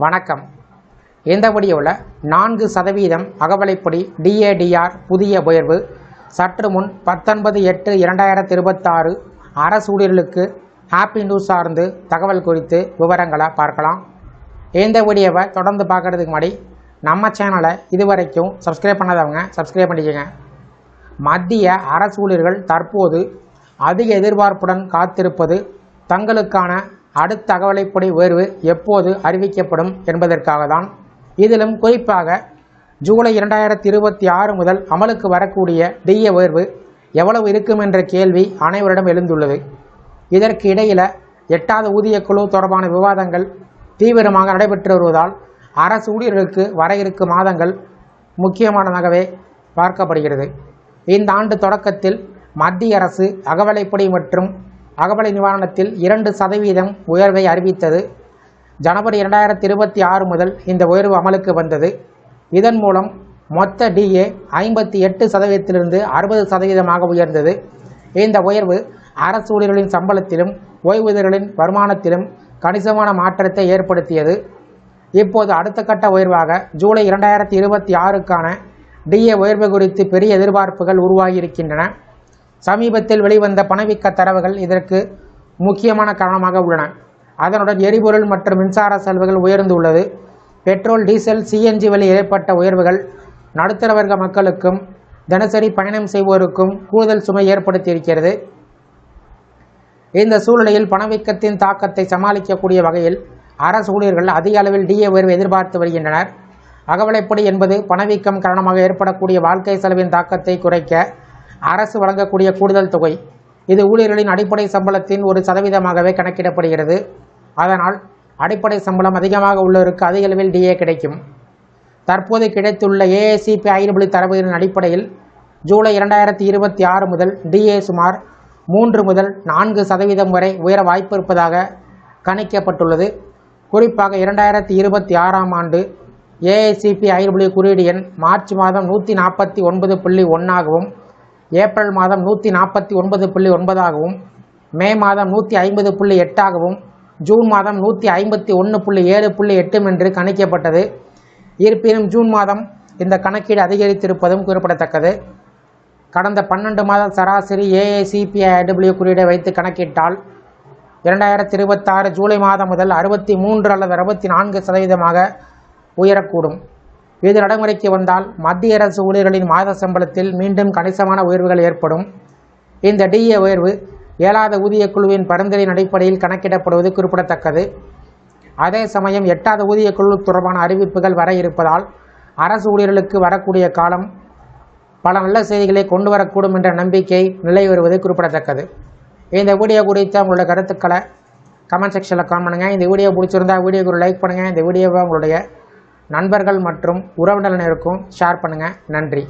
வணக்கம். இந்த வீடியோவில் 4% அகவலைப்படி DADR புதிய உயர்வு சற்று முன் 19/8/2026 அரசு ஊழியர்களுக்கு ஹாப்பி நியூஸ் சார்ந்து தகவல் குறித்து விவரங்களை பார்க்கலாம். இந்த வீடியோவை தொடர்ந்து பார்க்குறதுக்கு முன்னாடி நம்ம சேனலை இதுவரைக்கும் சப்ஸ்கிரைப் பண்ணாதவங்க சப்ஸ்கிரைப் பண்ணிக்கோங்க. மத்திய அரசு ஊழியர்கள் தற்போது அதிக எதிர்பார்ப்புடன் காத்திருப்பது தங்களுக்கான அடுத்த அகவலைப்படி உயர்வு எப்போது அறிவிக்கப்படும் என்பதற்காக தான். இதிலும் குறிப்பாக ஜூலை 2026 முதல் அமலுக்கு வரக்கூடிய DA உயர்வு எவ்வளவு இருக்கும் என்ற கேள்வி அனைவரிடம் எழுந்துள்ளது. இதற்கு இடையில் 8வது ஊதியக்குழு தொடர்பான விவாதங்கள் தீவிரமாக நடைபெற்று வருவதால் அரசு ஊழியர்களுக்கு வர இருக்கும் மாதங்கள் முக்கியமானதாகவே பார்க்கப்படுகிறது. இந்த ஆண்டு தொடக்கத்தில் மத்திய அரசு அகவலைப்படி மற்றும் அகவலை நிவாரணத்தில் 2% உயர்வை அறிவித்தது. ஜனவரி 2026 முதல் இந்த உயர்வு அமலுக்கு வந்தது. இதன் மூலம் மொத்த DA 58%லிருந்து 60% உயர்ந்தது. இந்த உயர்வு அரசு ஊழியர்களின் சம்பளத்திலும் ஓய்வூதியர்களின் வருமானத்திலும் கணிசமான மாற்றத்தை ஏற்படுத்தியது. இப்போது அடுத்த கட்ட உயர்வாக ஜூலை 2026க்கான DA உயர்வு குறித்து பெரிய எதிர்பார்ப்புகள் உருவாகியிருக்கின்றன. சமீபத்தில் வெளிவந்த பணவீக்க தரவுகள் இதற்கு முக்கியமான காரணமாக உள்ளன. அதனுடன் எரிபொருள் மற்றும் மின்சார செலவுகள் உயர்ந்துள்ளது. பெட்ரோல், டீசல், CNG விலை ஏற்பட்ட உயர்வுகள் நடுத்தர வர்க்க மக்களுக்கும் தினசரி பயணம் செய்வோருக்கும் கூடுதல் சுமை ஏற்படுத்தியிருக்கிறது. இந்த சூழ்நிலையில் பணவீக்கத்தின் தாக்கத்தை சமாளிக்கக்கூடிய வகையில் அரசு ஊழியர்கள் அதிக அளவில் DA உயர்வு எதிர்பார்த்து வருகின்றனர். அகவலைப்படி என்பது பணவீக்கம் காரணமாக ஏற்படக்கூடிய வாழ்க்கை செலவின் தாக்கத்தை குறைக்க அரசு வழங்கக்கூடிய கூடுதல் தொகை. இது ஊழியர்களின் அடிப்படை சம்பளத்தின் 1%ஆகவே கணக்கிடப்படுகிறது. அதனால் அடிப்படை சம்பளம் அதிகமாக உள்ளவருக்கு அதிக அளவில் DA கிடைக்கும். தற்போது கிடைத்துள்ள AICPE தரவுகளின் அடிப்படையில் ஜூலை 2026 முதல் DA சுமார் 3 முதல் 4% வரை உயர வாய்ப்பு இருப்பதாக கணிக்கப்பட்டுள்ளது. குறிப்பாக 2026ஆம் ஆண்டு AICPE குறியீடு எண் மார்ச் மாதம் 149.1ஆகவும், ஏப்ரல் மாதம் 149.9ஆகவும், மே மாதம் 150.8ஆகவும், ஜூன் மாதம் 151.7.8 என்று கணிக்கப்பட்டது. இருப்பினும் ஜூன் மாதம் இந்த கணக்கீடு அதிகரித்திருப்பதும் குறிப்பிடத்தக்கது. கடந்த 12 மாத சராசரி AICPE குறியீடை வைத்து கணக்கிட்டால் 2026 ஜூலை மாதம் முதல் 63 அல்லது 64% உயரக்கூடும். இது நடைமுறைக்கு வந்தால் மத்திய அரசு ஊழியர்களின் மாத சம்பளத்தில் மீண்டும் கணிசமான உயர்வுகள் ஏற்படும். இந்த DA உயர்வு 7வது ஊதியக்குழுவின் பரிந்துரையின் அடிப்படையில் கணக்கிடப்படுவது குறிப்பிடத்தக்கது. அதே சமயம் 8வது ஊதியக்குழு தொடர்பான அறிவிப்புகள் வர இருப்பதால் அரசு ஊழியர்களுக்கு வரக்கூடிய காலம் பல நல்ல செய்திகளை கொண்டு வரக்கூடும் என்ற நம்பிக்கை நிலை வருவது குறிப்பிடத்தக்கது. இந்த வீடியோ குறித்த உங்களுடைய கருத்துக்களை கமெண்ட் செக்ஷனில் கமெண்ட் பண்ணுங்கள். இந்த வீடியோ பிடிச்சிருந்தால் வீடியோக்கு ஒரு லைக் பண்ணுங்கள். இந்த வீடியோவை உங்களுடைய நண்பர்கள் மற்றும் உறவினர்களுக்கும் ஷேர் பண்ணுங்கள். நன்றி.